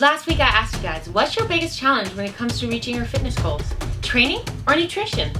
Last week I asked you guys, what's your biggest challenge when it comes to reaching your fitness goals? Training or nutrition?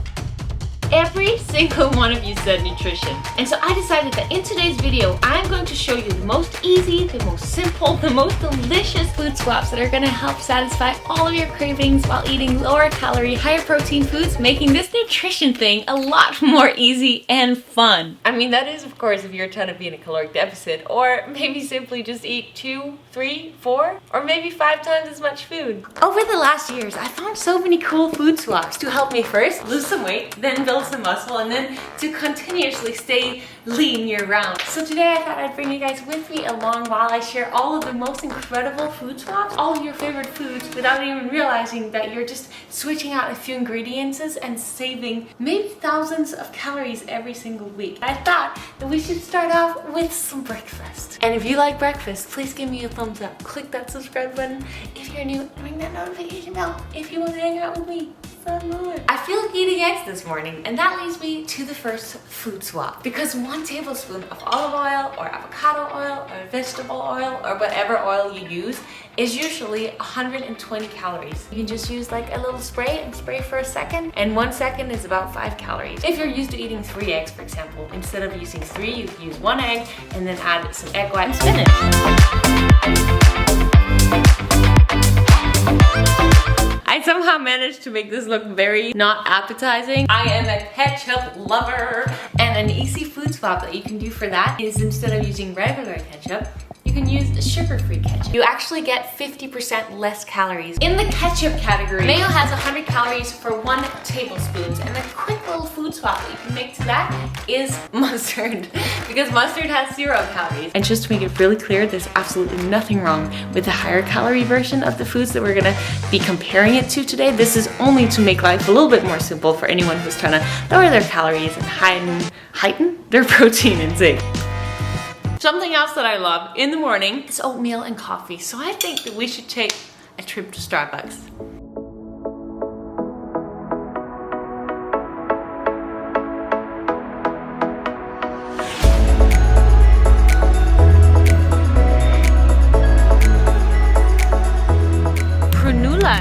Every single one of you said nutrition. And so I decided that in today's video, I'm going to show you the most easy, the most simple, the most delicious food swaps that are gonna help satisfy all of your cravings while eating lower calorie, higher protein foods, making this nutrition thing a lot more easy and fun. I mean, that is of course if you're trying to be in a caloric deficit, or maybe simply just eat 2, 3, 4, or maybe 5 times as much food. Over the last years, I found so many cool food swaps to help me first lose some weight, then build some muscle, and then to continuously stay lean year-round. So today I thought I'd bring you guys with me along while I share all of the most incredible food swaps, all of your favorite foods, without even realizing that you're just switching out a few ingredients and saving maybe thousands of calories every single week. I thought that we should start off with some breakfast. And if you like breakfast, please give me a thumbs up. Click that subscribe button if you're new, and ring that notification bell if you want to hang out with me. I feel like eating eggs this morning, and that leads me to the first food swap. Because 1 tablespoon of olive oil or avocado oil or vegetable oil or whatever oil you use is usually 120 calories. You can just use like a little spray and spray for a second, and 1 second is about 5 calories. If you're used to eating 3 eggs, for example, instead of using 3, you can use 1 egg and then add some egg white and spinach. I somehow managed to make this look very not appetizing. I am a ketchup lover, and an easy food swap that you can do for that is instead of using regular ketchup, you can use sugar-free ketchup. You actually get 50% less calories. In the ketchup category, mayo has 100 calories for 1 tablespoon, and a quick little food swap that you can make to that is mustard, because mustard has 0 calories. And just to make it really clear, there's absolutely nothing wrong with the higher calorie version of the foods that we're gonna be comparing it to today. This is only to make life a little bit more simple for anyone who's trying to lower their calories and heighten their protein intake. Something else that I love in the morning is oatmeal and coffee. So I think that we should take a trip to Starbucks.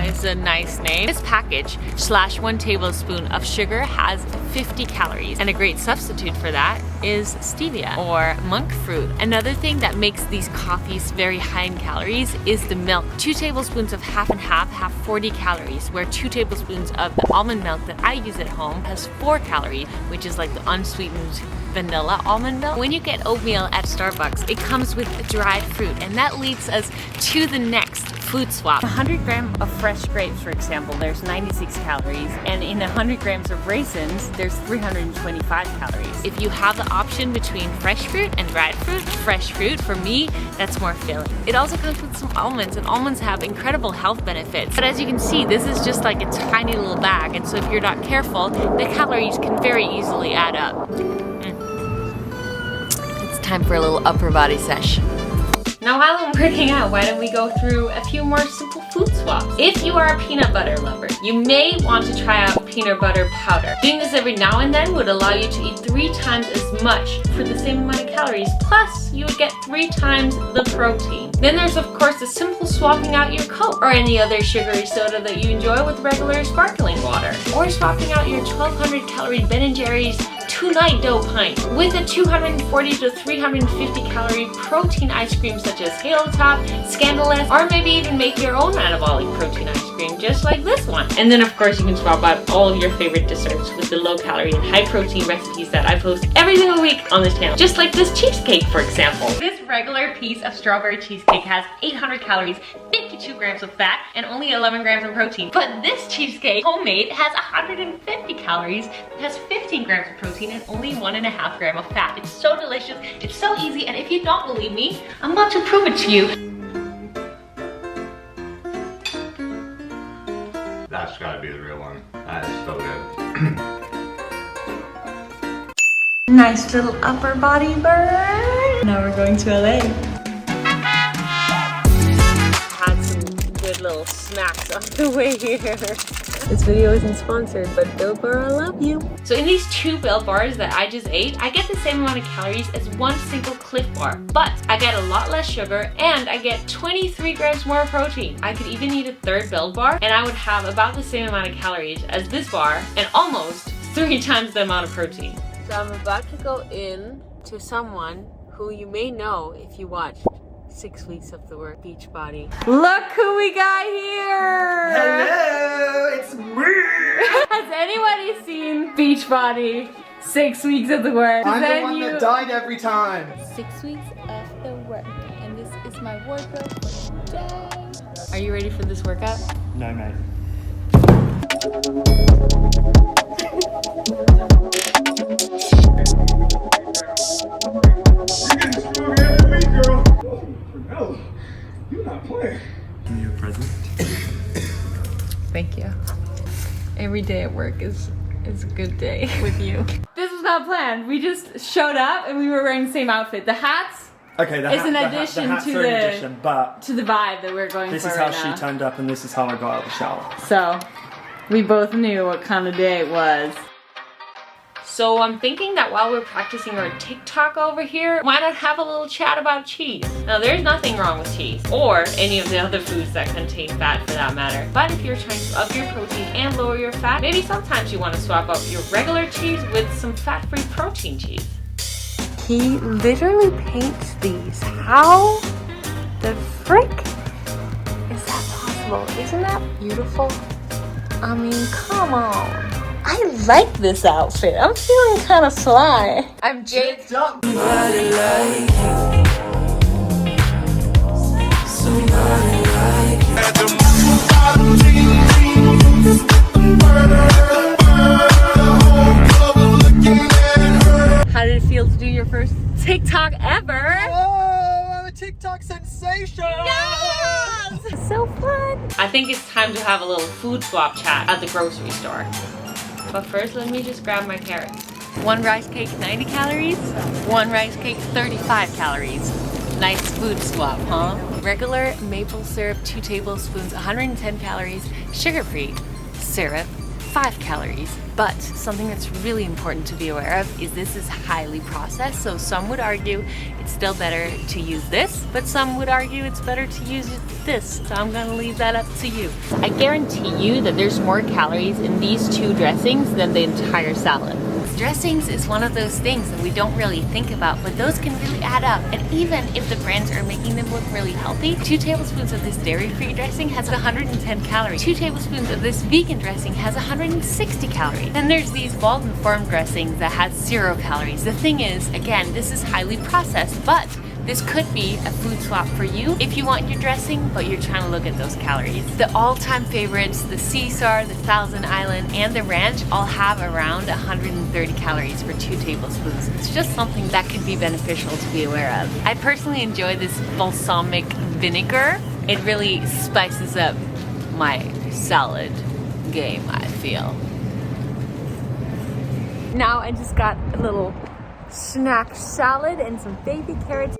Is a nice name. This package / 1 tablespoon of sugar has 50 calories, and a great substitute for that is stevia or monk fruit. Another thing that makes these coffees very high in calories is the milk. 2 tablespoons of half and half have 40 calories, where 2 tablespoons of the almond milk that I use at home has 4 calories, which is like the unsweetened vanilla almond milk. When you get oatmeal at Starbucks, it comes with dried fruit, and that leads us to the next food swap. 100 grams of fresh grapes, for example, there's 96 calories, and in 100 grams of raisins, there's 325 calories. If you have the option between fresh fruit and dried fruit, fresh fruit, for me, that's more filling. It also comes with some almonds, and almonds have incredible health benefits. But as you can see, this is just like a tiny little bag, and so if you're not careful, the calories can very easily add up. It's time for a little upper body sesh. Now while I'm working out, why don't we go through a few more simple food swaps. If you are a peanut butter lover, you may want to try out peanut butter powder. Doing this every now and then would allow you to eat 3 times as much for the same amount of calories, plus you would get 3 times the protein. Then there's of course the simple swapping out your Coke or any other sugary soda that you enjoy with regular sparkling water, or swapping out your 1200 calorie Ben & Jerry's two-night dough pint with a 240 to 350 calorie protein ice cream such as Halo Top, Scandalous, or maybe even make your own anabolic protein ice cream just like this one. And then of course you can swap out all of your favorite desserts with the low calorie and high protein recipes that I post every single week on this channel. Just like this cheesecake, for example. This regular piece of strawberry cheesecake has 800 calories, 52 grams of fat, and only 11 grams of protein. But this cheesecake, homemade, has 150 calories, it has 15 grams of protein, and only 1.5 grams of fat. It's so delicious, it's so easy, and if you don't believe me, I'm about to prove it to you. That's gotta be the real one. That is so good. Nice little upper body burn. Now we're going to LA. Had some good little little snacks on the way here. This video isn't sponsored, but Build Bar, I love you. So in these 2 Build Bars that I just ate, I get the same amount of calories as 1 single Cliff Bar, but I get a lot less sugar and I get 23 grams more protein. I could even eat a 3rd Build Bar and I would have about the same amount of calories as this bar and almost 3 times the amount of protein. So I'm about to go in to someone who you may know if you watch 6 Weeks of the Work Beachbody. Look who we got here! Hello, it's me! Has anybody seen Beachbody 6 Weeks of the Work? I'm the one that died every time. 6 weeks of the work, and this is my wardrobe for today. Are you ready for this workout? No, mate. You're not playing. Give me a present. Thank you. Every day at work is a good day with you. This was not planned. We just showed up and we were wearing the same outfit. The hats Okay, is an addition to the vibe that we're going this for is how right she now. turned up and this is how I got out of the shower. So we both knew what kind of day it was. So I'm thinking that while we're practicing our TikTok over here, why not have a little chat about cheese? Now there's nothing wrong with cheese, or any of the other foods that contain fat for that matter. But if you're trying to up your protein and lower your fat, maybe sometimes you want to swap out your regular cheese with some fat-free protein cheese. He literally paints these. How the frick is that possible? Isn't that beautiful? I mean, come on. I like this outfit. I'm feeling kind of sly. I'm Jake. How did it feel to do your first TikTok ever? Oh, I'm a TikTok sensation! Yes! So fun! I think it's time to have a little food swap chat at the grocery store. But first, let me just grab my carrots. 1 rice cake, 90 calories. 1 rice cake, 35 calories. Nice food swap, huh? Regular maple syrup, 2 tablespoons, 110 calories. Sugar-free syrup, 5 calories. But something that's really important to be aware of is this is highly processed, so some would argue it's still better to use this, but some would argue it's better to use this. So I'm gonna leave that up to you. I guarantee you that there's more calories in these 2 dressings than the entire salad. Dressings is one of those things that we don't really think about, but those can really add up. And even if the brands are making them look really healthy, 2 tablespoons of this dairy-free dressing has 110 calories. 2 tablespoons of this vegan dressing has 160 calories. Then there's these Walden Farm dressings that has 0 calories. The thing is, again, this is highly processed, but this could be a food swap for you if you want your dressing, but you're trying to look at those calories. The all-time favorites, the Caesar, the Thousand Island, and the Ranch all have around 130 calories for 2 tablespoons. It's just something that could be beneficial to be aware of. I personally enjoy this balsamic vinegar. It really spices up my salad game, I feel. Now I just got a little snack salad and some baby carrots.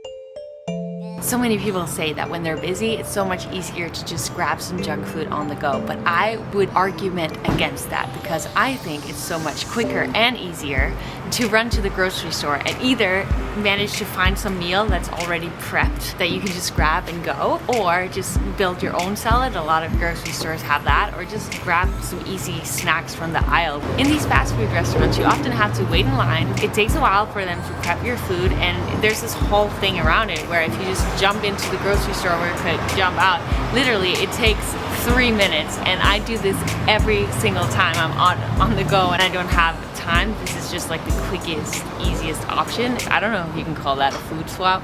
So many people say that when they're busy, it's so much easier to just grab some junk food on the go, but I would argument against that because I think it's so much quicker and easier to run to the grocery store and either manage to find some meal that's already prepped that you can just grab and go, or just build your own salad. A lot of grocery stores have that, or just grab some easy snacks from the aisle. In these fast food restaurants, you often have to wait in line. It takes a while for them to prep your food, and there's this whole thing around it where if you just jump into the grocery store where you could jump out, literally it takes 3 minutes, and I do this every single time I'm on the go and I don't have time. This is just like the quickest, easiest option. I don't know if you can call that a food swap,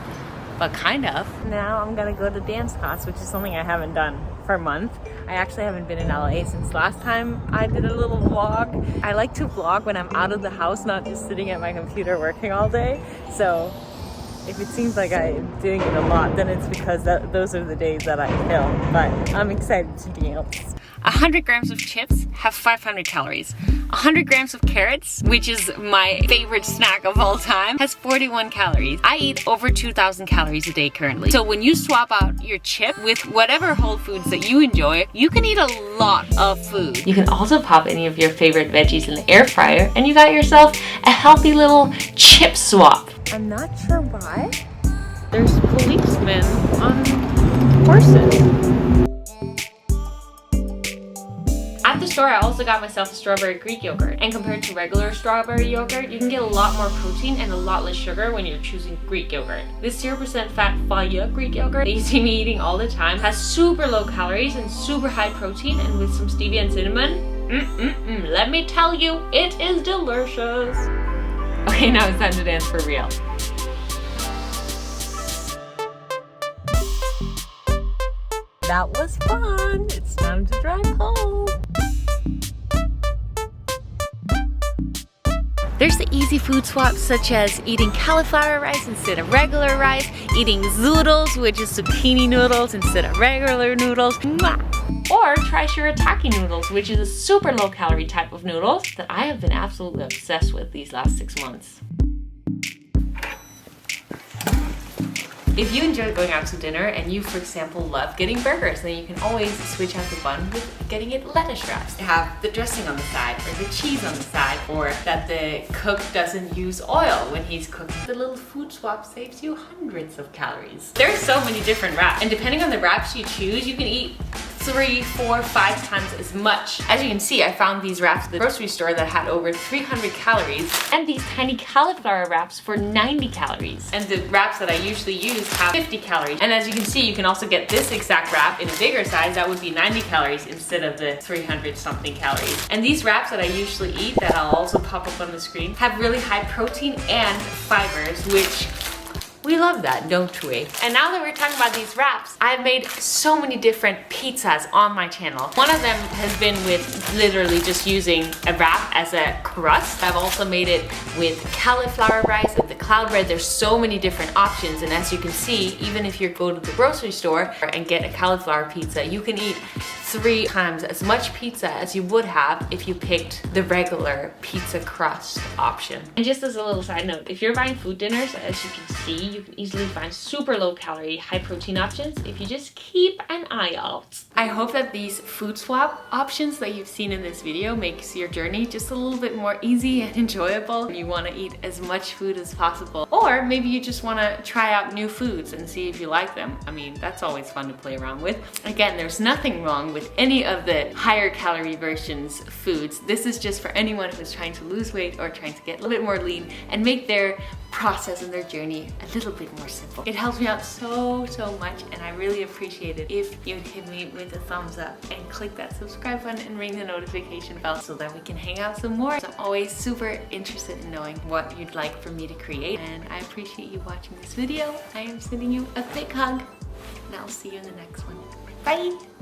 but kind of. Now I'm gonna go to dance class, which is something I haven't done for a month. I actually haven't been in LA since last time I did a little vlog. I like to vlog when I'm out of the house, not just sitting at my computer working all day. So If it seems like I'm doing it a lot, then it's because those are the days that I film. But I'm excited to be able to. 100 grams of chips have 500 calories. 100 grams of carrots, which is my favorite snack of all time, has 41 calories. I eat over 2,000 calories a day currently. So when you swap out your chip with whatever whole foods that you enjoy, you can eat a lot of food. You can also pop any of your favorite veggies in the air fryer and you got yourself a healthy little chip swap. I'm not sure why. There's policemen on horses. At the store, I also got myself a strawberry Greek yogurt. And compared to regular strawberry yogurt, you can get a lot more protein and a lot less sugar when you're choosing Greek yogurt. This 0% fat Faya Greek yogurt that you see me eating all the time has super low calories and super high protein, and with some stevia and cinnamon, let me tell you, it is delicious. Okay, now it's time to dance for real. That was fun. It's time to drive home. There's the easy food swaps such as eating cauliflower rice instead of regular rice, eating zoodles, which is zucchini noodles instead of regular noodles. Mwah! Or try shirataki noodles, which is a super low calorie type of noodles that I have been absolutely obsessed with these last 6 months. If you enjoy going out to dinner and you, for example, love getting burgers, then you can always switch out the bun with getting it lettuce wraps. Have the dressing on the side or the cheese on the side, or that the cook doesn't use oil when he's cooking. The little food swap saves you hundreds of calories. There's so many different wraps, and depending on the wraps you choose, you can eat 3, 4, 5 times as much. As you can see, I found these wraps at the grocery store that had over 300 calories, and these tiny cauliflower wraps for 90 calories. And the wraps that I usually use have 50 calories. And as you can see, you can also get this exact wrap in a bigger size that would be 90 calories instead of the 300 something calories. And these wraps that I usually eat, that I'll also pop up on the screen, have really high protein and fibers, which we love that, don't we? And now that we're talking about these wraps, I've made so many different pizzas on my channel. One of them has been with literally just using a wrap as a crust. I've also made it with cauliflower rice and the cloud bread. There's so many different options, and as you can see, even if you go to the grocery store and get a cauliflower pizza, you can eat 3 times as much pizza as you would have if you picked the regular pizza crust option. And just as a little side note, if you're buying food dinners, as you can see, you can easily find super low calorie, high protein options if you just keep an eye out. I hope that these food swap options that you've seen in this video makes your journey just a little bit more easy and enjoyable. You want to eat as much food as possible, or maybe you just want to try out new foods and see if you like them. I mean, that's always fun to play around with. Again, there's nothing wrong with any of the higher calorie versions foods. This is just for anyone who's trying to lose weight or trying to get a little bit more lean and make their process and their journey a little bit more simple. It helps me out so much, and I really appreciate it if you'd hit me with a thumbs up and click that subscribe button and ring the notification bell so that we can hang out some more. So I'm always super interested in knowing what you'd like for me to create, and I appreciate you watching this video. I am sending you a big hug, and I'll see you in the next one. Bye!